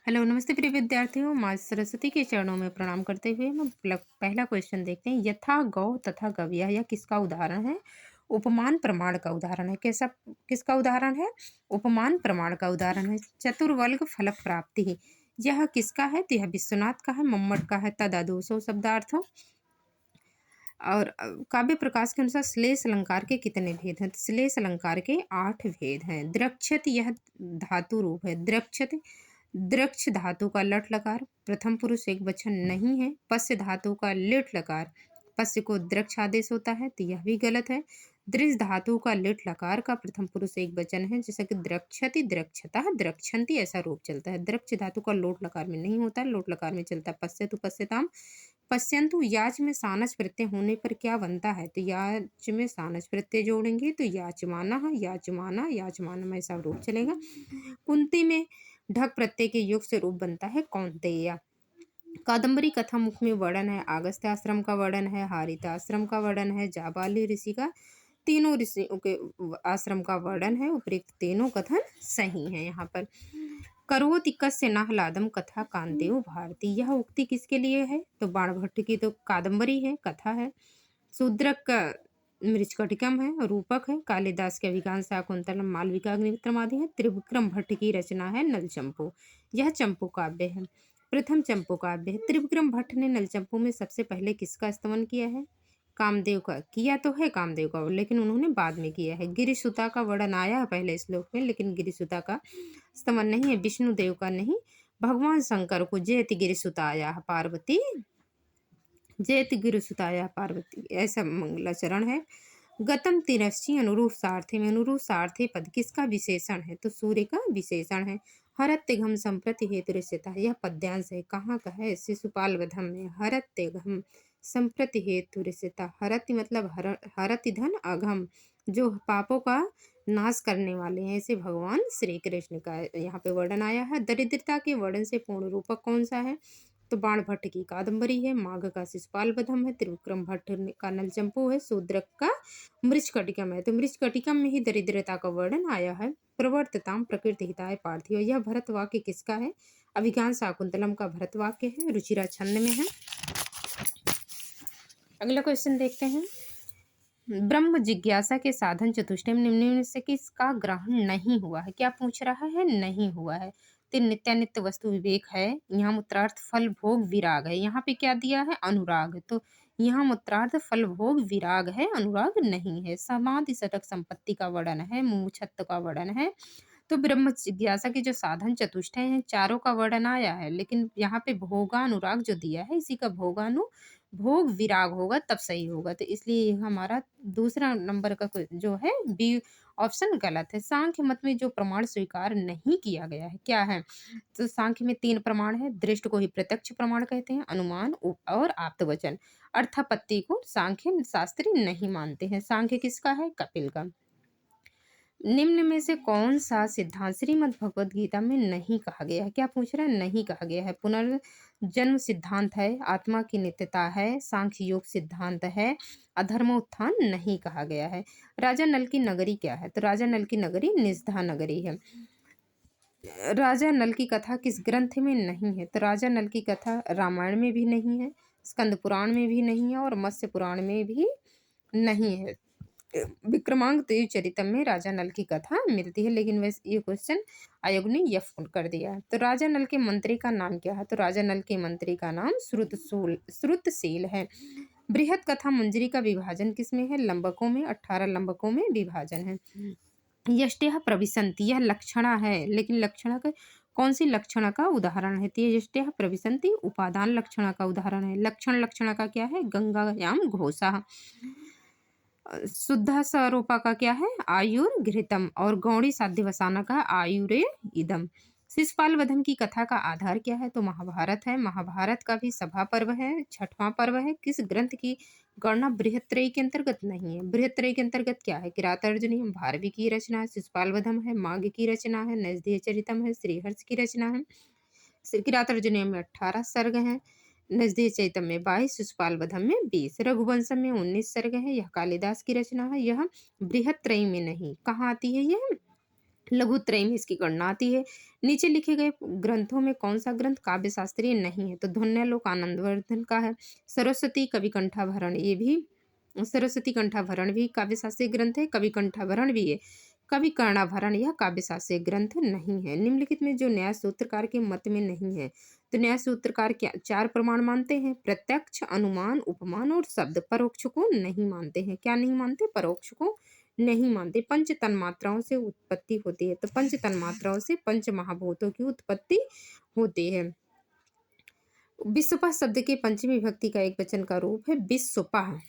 Hello नमस्ते प्रिय विद्यार्थियों, माँ सरस्वती के चरणों में प्रणाम करते हुए हम पहला क्वेश्चन देखते हैं। यथा गौ तथा गव्या, यह किसका उदाहरण है? उपमान प्रमाण का उदाहरण है। कैसा? किसका उदाहरण है? उपमान प्रमाण का उदाहरण है। चतुर्वर्ग फल प्राप्ति, यह किसका है? तो यह विश्वनाथ का है, मम्मट का है। तदादोसो शब्दार्थों। और काव्य प्रकाश के अनुसार श्लेष अलंकार के कितने भेद हैं? तो श्लेष अलंकार के 8 भेद हैं। द्रक्षत, यह धातु रूप है। द्रक्षत, द्रक्ष धातु का लट लकार प्रथम पुरुष एक वचन नहीं है। पस्य धातु का लिट लकार पस्य को द्रक्ष आदेश होता है, तो यह भी गलत है। दृश धातु का लिट लकार का प्रथम पुरुष एक वचन है, जैसा कि द्रक्षति, द्रक्षता, द्रक्षन्ति, ऐसा रूप चलता है। द्रक्ष धातु का लोट लकार में नहीं होता है, लोट लकार में चलता है पश्यतु, पश्यताम। पश्यन्तु, याच में सानस प्रत्यय होने पर क्या बनता है? तो याच में सानस प्रत्यय जोड़ेंगे तो याचमाना, याचमाना, याचमानम, ऐसा रूप चलेगा। कुंती में ढक प्रत्यय के योग से रूप बनता है कौन्तेय। कादम्बरी कथा मुख में वर्णन है। अगस्त्य आश्रम का वर्णन है, हारिता आश्रम का वर्णन है, जाबाली ऋषि का, तीनों ऋषियों के आश्रम का वर्णन है। उपयुक्त तीनों कथन सही है। यहाँ पर करोति कस्य नाहलादम कथा कांतेय भारती, यह उक्ति किसके लिए है? तो बाणभट्ट की तो कादम्बरी है, कथा है। शूद्रक का मृच्छकटिकम है, रूपक है। कालिदास के अभिज्ञान शाकुंतलम, मालविका अग्निमित्रम आदि है। त्रिविक्रम भट्ट की रचना है नलचंपू, यह चंपू काव्य है। प्रथम चंपू काव्य है। त्रिविक्रम भट्ट ने नलचंपू में सबसे पहले किसका स्तवन किया है? कामदेव का। किया तो है कामदेव का, लेकिन उन्होंने बाद में किया है। गिरिसुता का वर्णन आया है पहले श्लोक में, लेकिन गिरिसुता का स्तवन नहीं है, विष्णुदेव का नहीं। भगवान शंकर को जयति गिरिसुताया पार्वती, जयति गिरिसुताया पार्वती, ऐसा मंगलाचरण है। गतम तिरश्ची अनुरूप सारथी में अनुरूप सारथी पद किसका विशेषण है? तो सूर्य का विशेषण है। हरत्यघम संप्रति हेतु ऋष्यता, यह पद्यांश है। कहाँ का है? शिशुपाल वधम में। हरत्यघम संप्रति हेतु ऋष्यता, हरति मतलब हरति धन, अघम जो पापों का नाश करने वाले हैं, ऐसे भगवान श्री कृष्ण का यहाँ पे वर्णन आया है। दरिद्रता के वर्णन से पूर्ण रूपक कौन सा है? तो बाण भट्ट की कादम्बरी है। माघ का शिशुपाल वधम है। त्रिविक्रम भट्ट का नलचंपू है। शूद्रक का मृच्छकटिकम है। तो मृच्छकटिकम में ही दरिद्रता का वर्णन आया है। प्रवर्तताम प्रकृति हिताय पार्थिव, यह भरत वाक्य किसका है? अभिज्ञान शाकुंतलम का भरत वाक्य है, रुचिरा छंद में है। अगला क्वेश्चन देखते हैं। ब्रह्म जिज्ञासा के साधन चतुष्टय में निम्न में से किसका ग्रहण नहीं हुआ है? क्या पूछ रहा है? नहीं हुआ है। तो नित्यानित्य वस्तु विवेक है। यहाँ मूत्रार्थ फल भोग विराग है। यहाँ पे क्या दिया है? अनुराग। तो यहाँ मूत्रार्थ फल भोग विराग है, अनुराग नहीं है। समाधि सटक संपत्ति का वर्णन है, मुमुक्षत्व का वर्णन है। तो ब्रह्म जिज्ञासा के जो साधन चतुष्टय हैं, चारों का वर्णन आया है, लेकिन यहाँ पे भोगानुराग जो दिया है, इसी का भोग विराग होगा तब सही होगा। तो इसलिए हमारा दूसरा नंबर का जो है बी ऑप्शन गलत है। सांख्य मत में जो प्रमाण स्वीकार नहीं किया गया है क्या है? तो सांख्य में 3 प्रमाण है। दृष्ट को ही प्रत्यक्ष प्रमाण कहते हैं, अनुमान और आप्तवचन। अर्थापत्ति को सांख्य शास्त्री नहीं मानते हैं। सांख्य किसका है? कपिल का। निम्न में से कौन सा सिद्धांत श्रीमद् भगवद गीता में नहीं कहा गया है? क्या पूछ रहा है? नहीं कहा गया है। पुनर्जन्म सिद्धांत है, आत्मा की नित्यता है, सांख्य योग सिद्धांत है, अधर्मोत्थान नहीं कहा गया है। राजा नल की नगरी क्या है? तो राजा नल की नगरी निस्धा नगरी है। राजा नल की कथा किस ग्रंथ में नहीं है? तो राजा नल की कथा रामायण में भी नहीं है, स्कंद पुराण में भी नहीं है, और मत्स्य पुराण में भी नहीं है। विक्रमांक देव चरितम में राजा नल की कथा मिलती है, लेकिन वैसे ये क्वेश्चन आयोग ने यफ कर दिया है। तो राजा नल के मंत्री का नाम क्या है? तो राजा नल के मंत्री का नाम श्रुतसेल है। बृहद कथा मंजरी का विभाजन किसमें है? लंबकों में। 18 लंबकों में विभाजन है। यष्टयः प्रविशन्ति, यह लक्षणा है, लेकिन लक्षणा का कौन सी लक्षणा का उदाहरण है? तो यष्टयः प्रविशन्ति उपादान लक्षणा का उदाहरण है। लक्षणा का क्या है? गंगायाम घोषा। शुद्ध स्वरूपा का क्या है? आयुर्घृतम। और गौड़ी साध्यवसाना का आयुरे इदम। शिशुपाल वधम की कथा का आधार क्या है? तो महाभारत है। महाभारत का भी सभा पर्व है, 6वां पर्व है। किस ग्रंथ की गणना बृहत्त्रयी के अंतर्गत नहीं है? बृहत्त्रयी के अंतर्गत क्या है? किरातार्जुनीय, भारवी की रचना है, शिशुपाल वधम है, माघ की रचना है, नजदीय चरितम है, श्रीहर्ष की रचना है। किरातार्जुनीय में 18 सर्ग हैं, नजदीय चैतन्य में 22, शिशुपाल वधम में 20, रघुवंशम में 19 सर्ग है। यह कालिदास की रचना है। यह बृहत्त्रयी में नहीं, कहाँ आती है यह? लघुत्रय में इसकी गणना आती है। नीचे लिखे गए ग्रंथों में कौन-सा ग्रंथ काव्य शास्त्रीय नहीं है? तो ध्वन्यालोक आनंदवर्धन का है। सरस्वती कवि कंठाभरण ये भी सरस्वती कंठाभरण भी काव्य शास्त्रीय ग्रंथ है। कवि कंठाभरण भी है। कवि कर्णाभरण यह काव्य शास्त्रीय ग्रंथ नहीं है। निम्नलिखित में जो न्याय सूत्रकार के मत में नहीं है, तो न्याय सूत्रकार क्या 4 प्रमाण मानते हैं? प्रत्यक्ष, अनुमान, उपमान और शब्द। परोक्ष को नहीं मानते हैं। क्या नहीं मानते? परोक्ष को नहीं मानते। पंच तन्मात्राओं से उत्पत्ति होती है, तो पंच तन्मात्राओं से पंच महाभूतों की उत्पत्ति होती है। विस्वपा शब्द के पंचमी विभक्ति का एक वचन का रूप है विस्वपा।